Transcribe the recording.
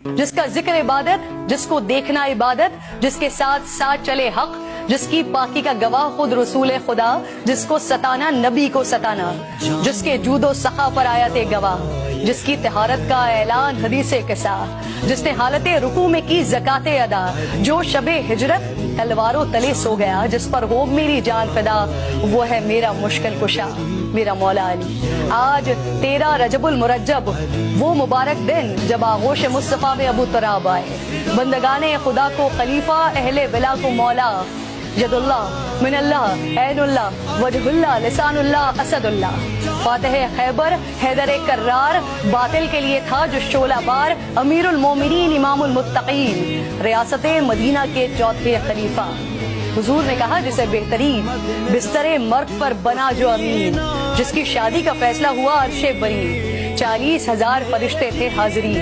جس کا ذکر عبادت، جس کو دیکھنا عبادت، جس کے ساتھ ساتھ چلے حق، جس کی پاکی کا گواہ خود رسول خدا، جس کو ستانا نبی کو ستانا، جس کے جود و سخا پر آیات گواہ، جس کی طہارت کا اعلان حدیث قصہ، جس نے حالت رکوع میں کی زکات ادا، جو شب ہجرت تلواروں تلے سو گیا، جس پر ہو میری جان فدا، وہ ہے میرا مشکل کشا، میرا مولا علی۔ آج 13 رجب المرجب، وہ مبارک دن جب آغوش مصطفیٰ میں ابو تراب آئے، بندگان خدا کو خلیفہ، اہل ولا کو مولا، ید اللہ، من اللہ، عین اللہ، وجہ اللہ، لسان اللہ، اسد اللہ، فاتح خیبر، حیدر کرار، باطل کے لیے تھا جو شعلہ بار، امیر المومنین، امام المتقین، ریاست مدینہ کے چوتھے خلیفہ۔ حضور نے کہا جسے بہترین بستر مرگ پر بنا جو امین، جس کی شادی کا فیصلہ ہوا عرش بری، 40,000 فرشتے تھے حاضرین۔